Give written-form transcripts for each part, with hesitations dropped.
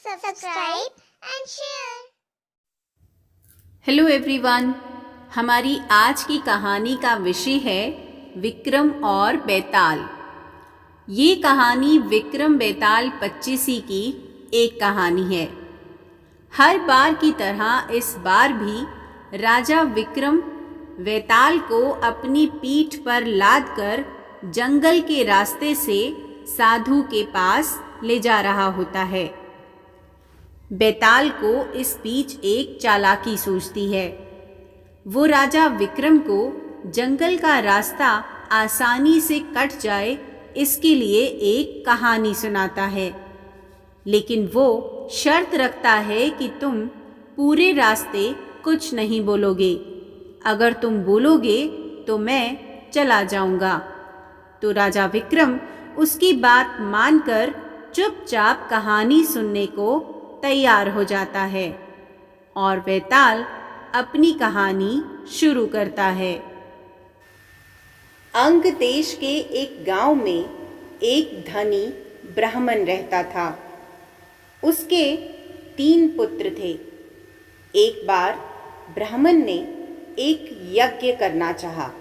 subscribe and share. Hello everyone, हमारी आज की कहानी का विषय है विक्रम और बेताल। ये कहानी विक्रम बेताल पच्चीसी की एक कहानी है। हर बार की तरह इस बार भी राजा विक्रम बेताल को अपनी पीठ पर लादकर जंगल के रास्ते से साधु के पास ले जा रहा होता है। बेताल को इस बीच एक चालाकी सूझती है। वो राजा विक्रम को जंगल का रास्ता आसानी से कट जाए इसके लिए एक कहानी सुनाता है, लेकिन वो शर्त रखता है कि तुम पूरे रास्ते कुछ नहीं बोलोगे। अगर तुम बोलोगे तो मैं चला जाऊंगा। तो राजा विक्रम उसकी बात मानकर चुपचाप कहानी सुनने को तैयार हो जाता है और बेताल अपनी कहानी शुरू करता है। अंग देश के एक गांव में एक धनी ब्राह्मण रहता था। उसके 3 पुत्र थे। एक बार ब्राह्मण ने एक यज्ञ करना चाहा।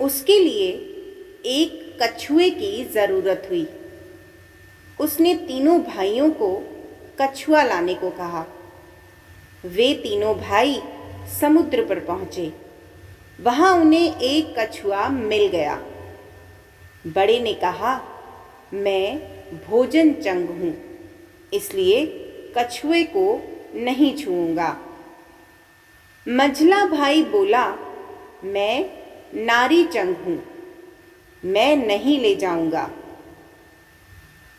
उसके लिए एक कछुए की ज़रूरत हुई। उसने तीनों भाइयों को कछुआ लाने को कहा। वे तीनों भाई समुद्र पर पहुंचे। वहां उन्हें एक कछुआ मिल गया। बड़े ने कहा, मैं भोजन चंग हूं, इसलिए कछुए को नहीं छूऊंगा। मझला भाई बोला, मैं नारी चंग हूं, मैं नहीं ले जाऊंगा।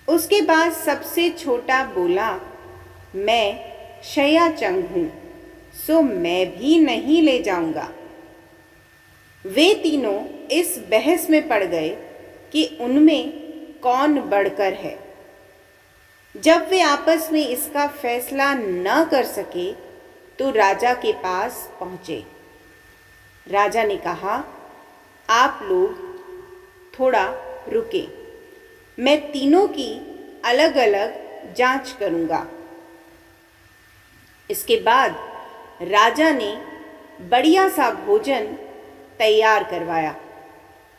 उसके बाद सबसे छोटा बोला, मैं शया चंग हूं, सो मैं भी नहीं ले जाऊंगा। वे तीनों इस बहस में पड़ गए कि उनमें कौन बढ़कर है। जब वे आपस में इसका फैसला न कर सके तो राजा के पास पहुंचे। राजा ने कहा, आप लोग थोड़ा रुके, मैं तीनों की अलग अलग जांच करूंगा। इसके बाद राजा ने बढ़िया सा भोजन तैयार करवाया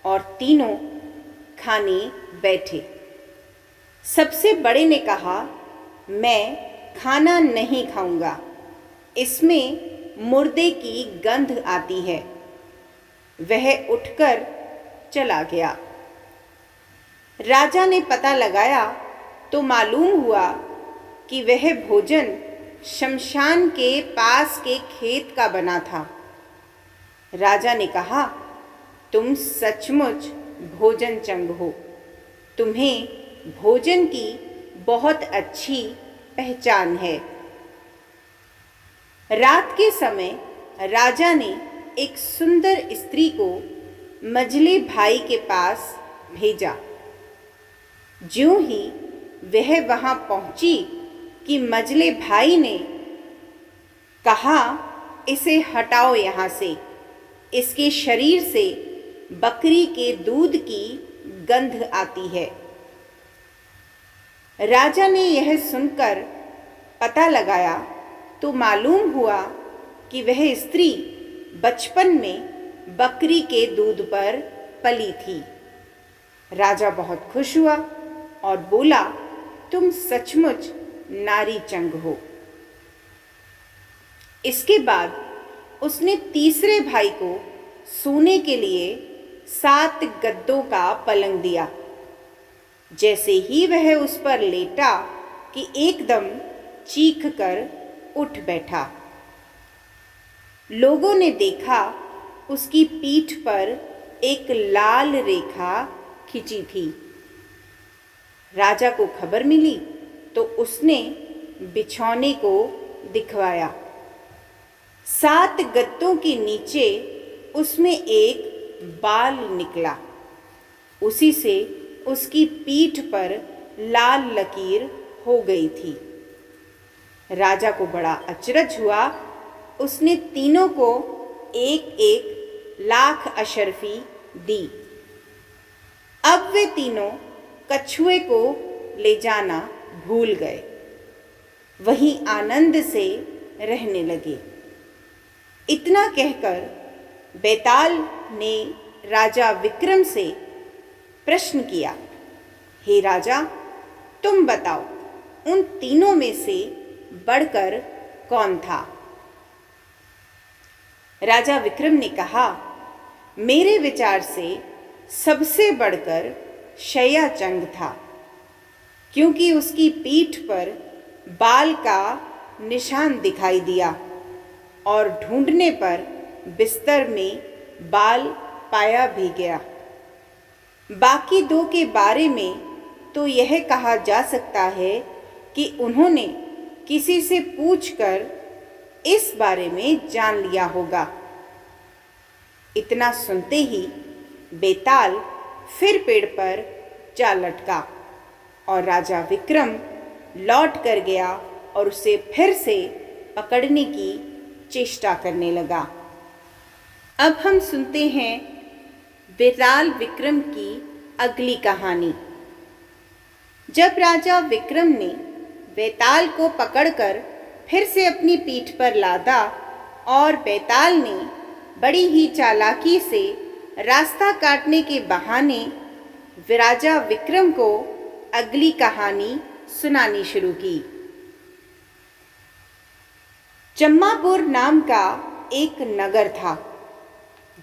और तीनों खाने बैठे। सबसे बड़े ने कहा, मैं खाना नहीं खाऊंगा, इसमें मुर्दे की गंध आती है। वह उठकर चला गया। राजा ने पता लगाया तो मालूम हुआ कि वह भोजन शमशान के पास के खेत का बना था। राजा ने कहा, तुम सचमुच भोजन चंग हो, तुम्हें भोजन की बहुत अच्छी पहचान है। रात के समय राजा ने एक सुंदर स्त्री को मझले भाई के पास भेजा। ज्यों ही वह वहां पहुंची कि मझले भाई ने कहा, इसे हटाओ यहाँ से, इसके शरीर से बकरी के दूध की गंध आती है। राजा ने यह सुनकर पता लगाया तो मालूम हुआ कि वह स्त्री बचपन में बकरी के दूध पर पली थी। राजा बहुत खुश हुआ और बोला, तुम सचमुच नारी चंग हो। इसके बाद उसने तीसरे भाई को सोने के लिए 7 गद्दों का पलंग दिया। जैसे ही वह उस पर लेटा कि एकदम चीख कर उठ बैठा। लोगों ने देखा उसकी पीठ पर एक लाल रेखा खिंची थी। राजा को खबर मिली तो उसने बिछौने को दिखवाया। 7 गद्दों के नीचे उसमें एक बाल निकला। उसी से उसकी पीठ पर लाल लकीर हो गई थी। राजा को बड़ा अचरज हुआ। उसने तीनों को 1-1 लाख अशर्फी दी। अब वे तीनों कछुए को ले जाना भूल गए। वहीं आनंद से रहने लगे। इतना कहकर बेताल ने राजा विक्रम से प्रश्न किया, हे राजा, तुम बताओ, उन तीनों में से बढ़कर कौन था? राजा विक्रम ने कहा, मेरे विचार से सबसे बढ़कर शयाचंग था, क्योंकि उसकी पीठ पर बाल का निशान दिखाई दिया और ढूंढने पर बिस्तर में बाल पाया भी गया। बाकी दो के बारे में तो यह कहा जा सकता है कि उन्होंने किसी से पूछकर इस बारे में जान लिया होगा। इतना सुनते ही बेताल फिर पेड़ पर जा लटका और राजा विक्रम लौट कर गया और उसे फिर से पकड़ने की चेष्टा करने लगा। अब हम सुनते हैं बेताल विक्रम की अगली कहानी। जब राजा विक्रम ने बेताल को पकड़कर फिर से अपनी पीठ पर लादा और बेताल ने बड़ी ही चालाकी से रास्ता काटने के बहाने राजा विक्रम को अगली कहानी सुनानी शुरू की। चम्मापुर नाम का एक नगर था,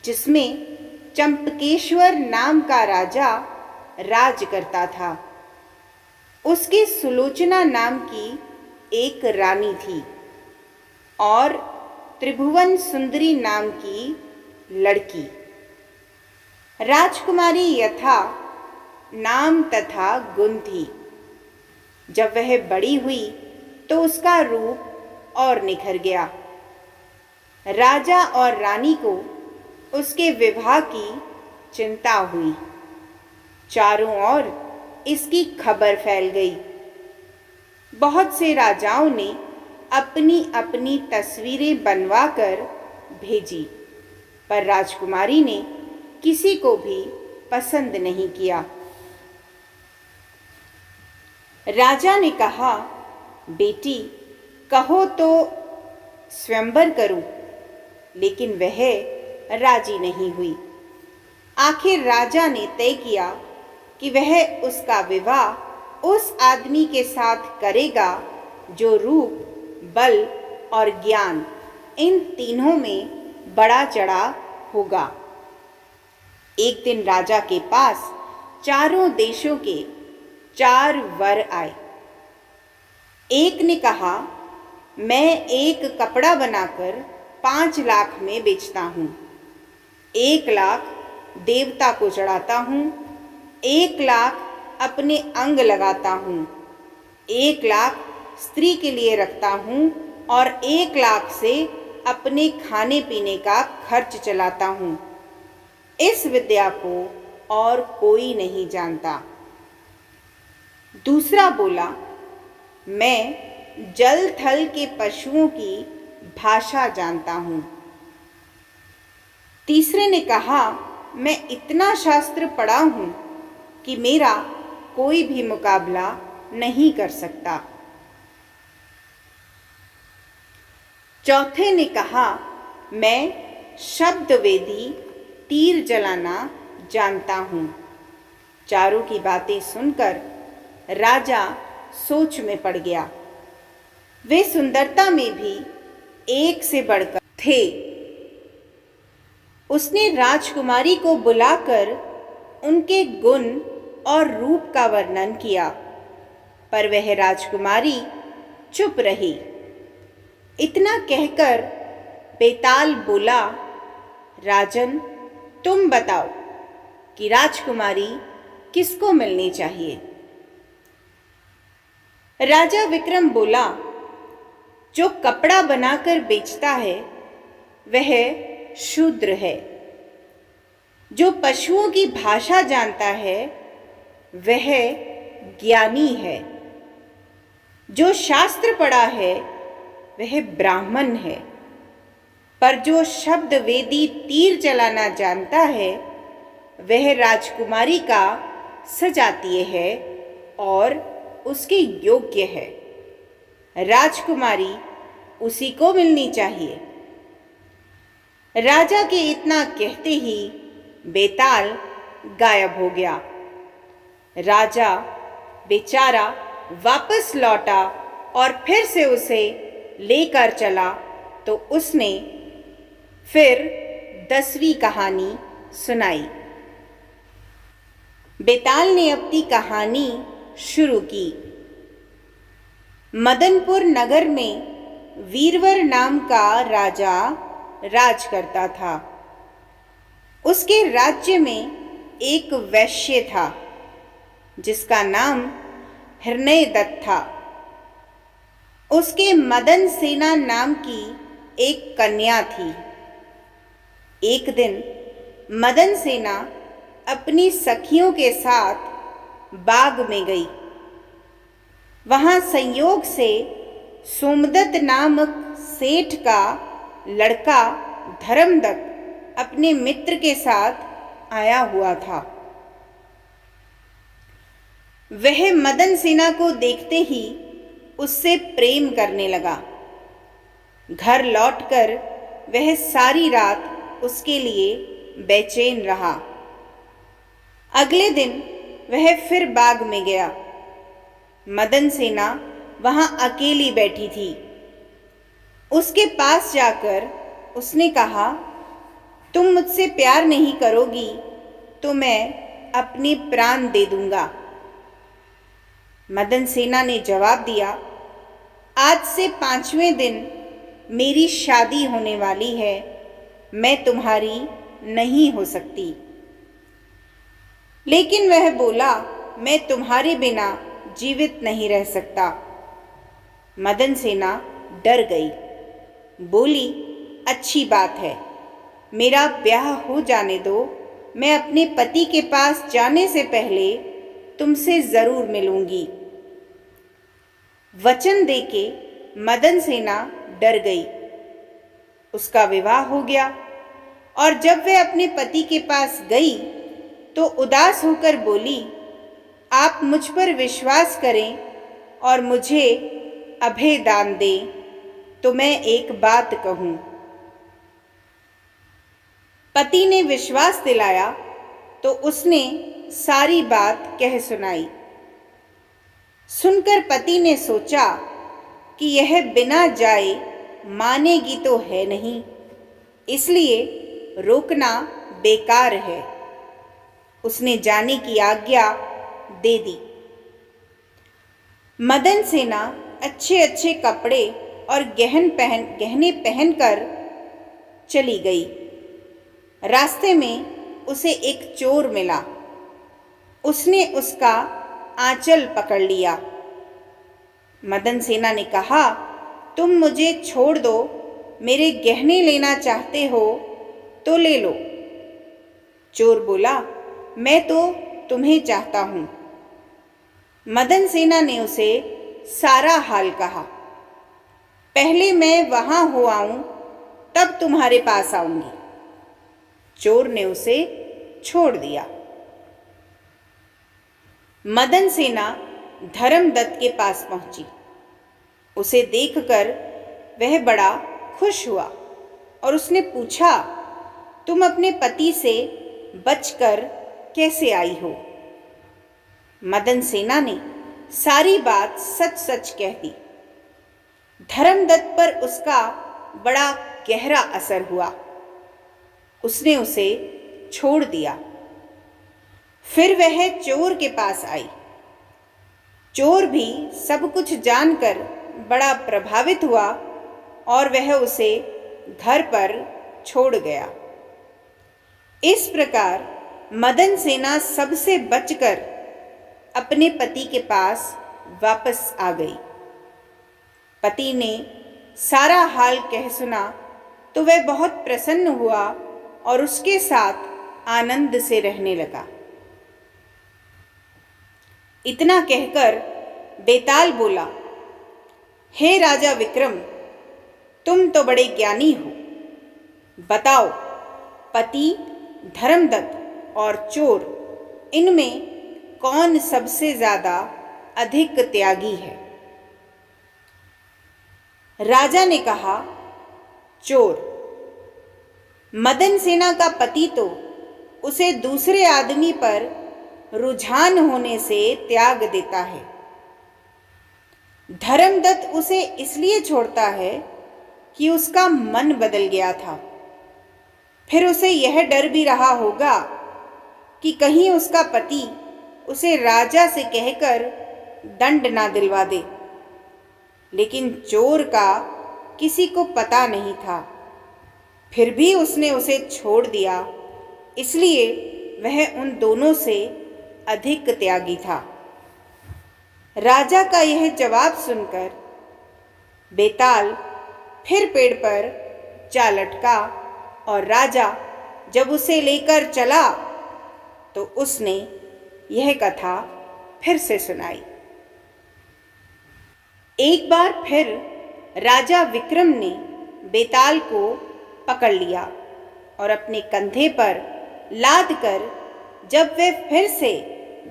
जिसमें चंपकेश्वर नाम का राजा राज करता था। उसकी सुलोचना नाम की एक रानी थी और त्रिभुवन सुंदरी नाम की लड़की। राजकुमारी यथा नाम तथा गुण थी। जब वह बड़ी हुई तो उसका रूप और निखर गया। राजा और रानी को उसके विवाह की चिंता हुई। चारों ओर इसकी खबर फैल गई। बहुत से राजाओं ने अपनी अपनी तस्वीरें बनवाकर भेजी, पर राजकुमारी ने किसी को भी पसंद नहीं किया। राजा ने कहा, बेटी, कहो तो स्वयंवर करूं, लेकिन वह राजी नहीं हुई। आखिर राजा ने तय किया कि वह उसका विवाह उस आदमी के साथ करेगा जो रूप, बल और ज्ञान इन तीनों में बड़ा चढ़ा होगा। एक दिन राजा के पास चारों देशों के 4 वर आए। एक ने कहा, मैं एक कपड़ा बनाकर 5 लाख में बेचता हूँ। 1 लाख देवता को चढ़ाता हूँ, 1 लाख अपने अंग लगाता हूँ, 1 लाख स्त्री के लिए रखता हूँ और 1 लाख से अपने खाने पीने का खर्च चलाता हूँ। इस विद्या को और कोई नहीं जानता। दूसरा बोला, मैं जल थल के पशुओं की भाषा जानता हूँ। तीसरे ने कहा, मैं इतना शास्त्र पढ़ा हूँ कि मेरा कोई भी मुकाबला नहीं कर सकता। चौथे ने कहा, मैं शब्द वेदी तीर जलाना जानता हूँ। चारों की बातें सुनकर राजा सोच में पड़ गया। वे सुंदरता में भी एक से बढ़कर थे। उसने राजकुमारी को बुलाकर उनके गुण और रूप का वर्णन किया, पर वह राजकुमारी चुप रही। इतना कहकर बेताल बोला, राजन, तुम बताओ कि राजकुमारी किसको मिलनी चाहिए? राजा विक्रम बोला, जो कपड़ा बनाकर बेचता है वह शूद्र है। जो पशुओं की भाषा जानता है वह ज्ञानी है। जो शास्त्र पढ़ा है वह ब्राह्मण है। पर जो शब्द वेदी तीर चलाना जानता है वह राजकुमारी का सजातीय है और उसके योग्य है। राजकुमारी उसी को मिलनी चाहिए। राजा के इतना कहते ही बेताल गायब हो गया। राजा बेचारा वापस लौटा और फिर से उसे लेकर चला तो उसने फिर 10वीं कहानी सुनाई। बेताल ने अपनी कहानी शुरू की। मदनपुर नगर में वीरवर नाम का राजा राज करता था। उसके राज्य में एक वैश्य था जिसका नाम हिरण्यदत्त था। उसके मदन सेना नाम की एक कन्या थी। एक दिन मदन सेना अपनी सखियों के साथ बाग में गई। वहां संयोग से सोमदत्त नामक सेठ का लड़का धर्मदत्त अपने मित्र के साथ आया हुआ था। वह मदन सेना को देखते ही उससे प्रेम करने लगा। घर लौटकर वह सारी रात उसके लिए बेचैन रहा। अगले दिन वह फिर बाग में गया। मदन सेना वहां अकेली बैठी थी। उसके पास जाकर उसने कहा, तुम मुझसे प्यार नहीं करोगी तो मैं अपने प्राण दे दूंगा। मदन सेना ने जवाब दिया, आज से 5वें दिन मेरी शादी होने वाली है, मैं तुम्हारी नहीं हो सकती। लेकिन वह बोला, मैं तुम्हारे बिना जीवित नहीं रह सकता। मदन सेना डर गई। बोली, अच्छी बात है, मेरा ब्याह हो जाने दो। मैं अपने पति के पास जाने से पहले तुमसे जरूर मिलूंगी। वचन देके मदन सेना डर गई। उसका विवाह हो गया और जब वह अपने पति के पास गई तो उदास होकर बोली, आप मुझ पर विश्वास करें और मुझे अभय दान दें तो मैं एक बात कहूं। पति ने विश्वास दिलाया तो उसने सारी बात कह सुनाई। सुनकर पति ने सोचा कि यह बिना जाए मानेगी तो है नहीं, इसलिए रोकना बेकार है। उसने जाने की आज्ञा दे दी। मदन सेना अच्छे अच्छे कपड़े और गहने पहनकर चली गई। रास्ते में उसे एक चोर मिला। उसने उसका आंचल पकड़ लिया। मदन सेना ने कहा, तुम मुझे छोड़ दो, मेरे गहने लेना चाहते हो तो ले लो। चोर बोला, मैं तो तुम्हें चाहता हूं। मदन सेना ने उसे सारा हाल कहा। पहले मैं वहां हो आऊं तब तुम्हारे पास आऊंगी। चोर ने उसे छोड़ दिया। मदन सेना धर्मदत्त के पास पहुंची। उसे देखकर वह बड़ा खुश हुआ और उसने पूछा, तुम अपने पति से बचकर कैसे आई हो? मदन सेना ने सारी बात सच सच कह दी। धर्मदत्त पर उसका बड़ा गहरा असर हुआ। उसने उसे छोड़ दिया। फिर वह चोर के पास आई। चोर भी सब कुछ जानकर बड़ा प्रभावित हुआ और वह उसे घर पर छोड़ गया। इस प्रकार मदन सेना सबसे बचकर अपने पति के पास वापस आ गई। पति ने सारा हाल कह सुना तो वह बहुत प्रसन्न हुआ और उसके साथ आनंद से रहने लगा। इतना कहकर बेताल बोला, हे राजा विक्रम, तुम तो बड़े ज्ञानी हो। बताओ, पति, धर्मदत्त और चोर, इनमें कौन सबसे ज्यादा अधिक त्यागी है? राजा ने कहा, चोर। मदन सेना का पति तो उसे दूसरे आदमी पर रुझान होने से त्याग देता है। धर्मदत्त उसे इसलिए छोड़ता है कि उसका मन बदल गया था। फिर उसे यह डर भी रहा होगा कि कहीं उसका पति उसे राजा से कहकर दंड ना दिलवा दे। लेकिन चोर का किसी को पता नहीं था। फिर भी उसने उसे छोड़ दिया, इसलिए वह उन दोनों से अधिक त्यागी था। राजा का यह जवाब सुनकर बेताल फिर पेड़ पर जा लटका और राजा जब उसे लेकर चला तो उसने यह कथा फिर से सुनाई। एक बार फिर राजा विक्रम ने बेताल को पकड़ लिया और अपने कंधे पर लाद कर जब वह फिर से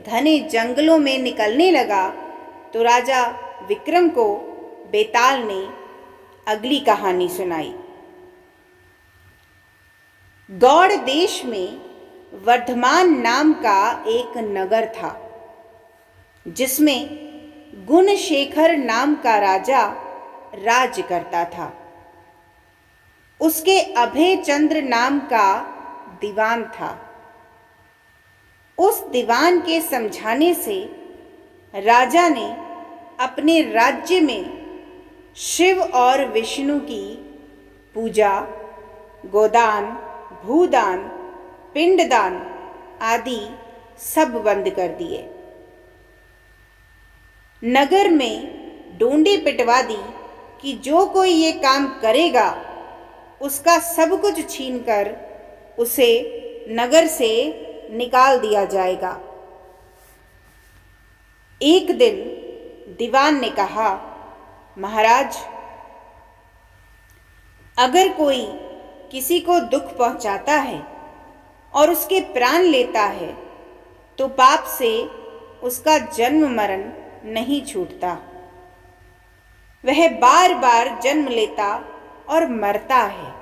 घने जंगलों में निकलने लगा तो राजा विक्रम को बेताल ने अगली कहानी सुनाई। गौड़ देश में वर्धमान नाम का एक नगर था, जिसमें गुणशेखर नाम का राजा राज करता था। उसके अभय चंद्र नाम का दीवान था। उस दीवान के समझाने से राजा ने अपने राज्य में शिव और विष्णु की पूजा, गोदान, भूदान, पिंडदान आदि सब बंद कर दिए। नगर में डोंडी पिटवा दी कि जो कोई ये काम करेगा उसका सब कुछ छीनकर उसे नगर से निकाल दिया जाएगा। एक दिन दीवान ने कहा, महाराज, अगर कोई किसी को दुख पहुंचाता है और उसके प्राण लेता है तो पाप से उसका जन्म मरण नहीं छूटता। वह बार बार जन्म लेता और मरता है।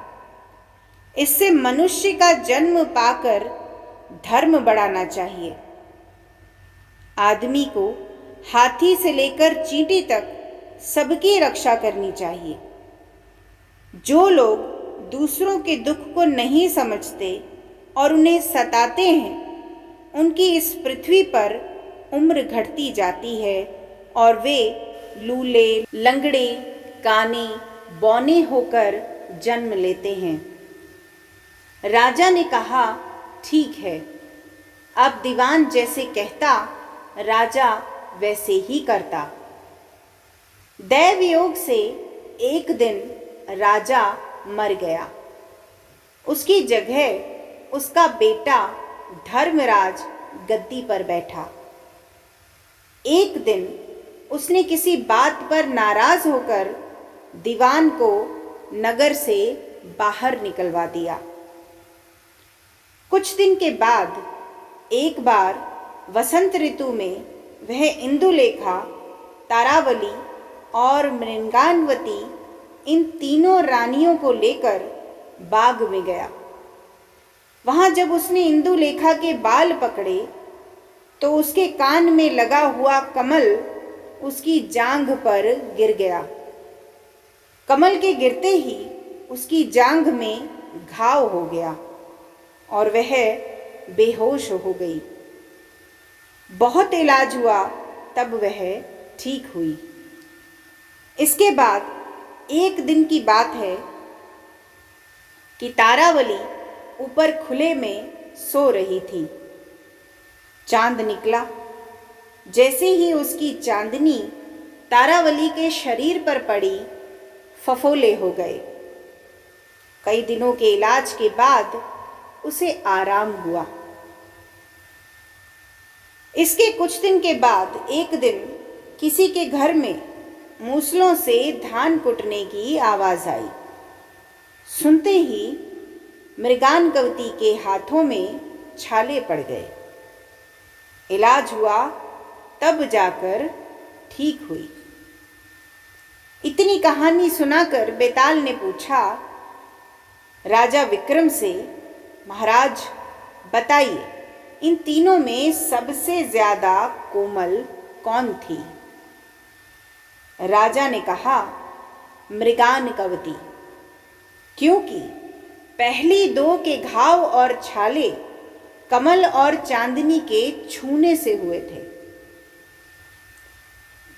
इससे मनुष्य का जन्म पाकर धर्म बढ़ाना चाहिए। आदमी को हाथी से लेकर चींटी तक सबकी रक्षा करनी चाहिए। जो लोग दूसरों के दुख को नहीं समझते और उन्हें सताते हैं, उनकी इस पृथ्वी पर उम्र घटती जाती है और वे लूले, लंगड़े, काने, बौने होकर जन्म लेते हैं। राजा ने कहा, ठीक है। अब दीवान जैसे कहता राजा वैसे ही करता। दैव योग से एक दिन राजा मर गया। उसकी जगह उसका बेटा धर्मराज गद्दी पर बैठा। एक दिन उसने किसी बात पर नाराज होकर दीवान को नगर से बाहर निकलवा दिया। कुछ दिन के बाद एक बार वसंत ऋतु में वह इंदुलेखा, तारावली और मृंगानवती इन तीनों रानियों को लेकर बाग में गया। वहां जब उसने इंदुलेखा के बाल पकड़े तो उसके कान में लगा हुआ कमल उसकी जांघ पर गिर गया। कमल के गिरते ही उसकी जांघ में घाव हो गया और वह बेहोश हो गई। बहुत इलाज हुआ तब वह ठीक हुई। इसके बाद एक दिन की बात है कि तारावली ऊपर खुले में सो रही थी। चांद निकला। जैसे ही उसकी चांदनी तारावली के शरीर पर पड़ी, फफोले हो गए। कई दिनों के इलाज के बाद उसे आराम हुआ। इसके कुछ दिन के बाद एक दिन किसी के घर में मूसलों से धान कुटने की आवाज आई। सुनते ही मृगानकवती के हाथों में छाले पड़ गए। इलाज हुआ तब जाकर ठीक हुई। इतनी कहानी सुनाकर बेताल ने पूछा राजा विक्रम से, महाराज बताइए, इन तीनों में सबसे ज्यादा कोमल कौन थी? राजा ने कहा, मृगानकवती, क्योंकि पहली दो के घाव और छाले कमल और चांदनी के छूने से हुए थे।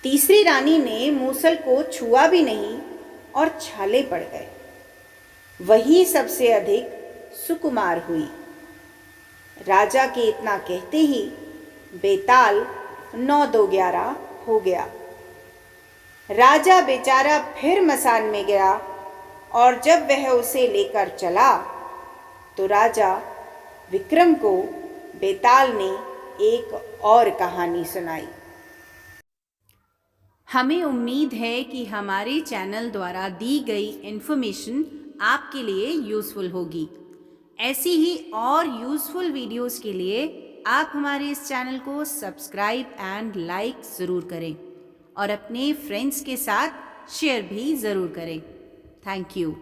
तीसरी रानी ने मूसल को छुआ भी नहीं और छाले पड़ गए, वही सबसे अधिक सुकुमार हुई। राजा के इतना कहते ही बेताल 9-2-11 हो गया। राजा बेचारा फिर मसान में गया और जब वह उसे लेकर चला तो राजा विक्रम को बेताल ने एक और कहानी सुनाई। हमें उम्मीद है कि हमारे चैनल द्वारा दी गई इन्फॉर्मेशन आपके लिए यूज़फुल होगी। ऐसी ही और यूज़फुल वीडियोस के लिए आप हमारे इस चैनल को सब्सक्राइब एंड लाइक ज़रूर करें और अपने फ्रेंड्स के साथ शेयर भी ज़रूर करें। Thank you.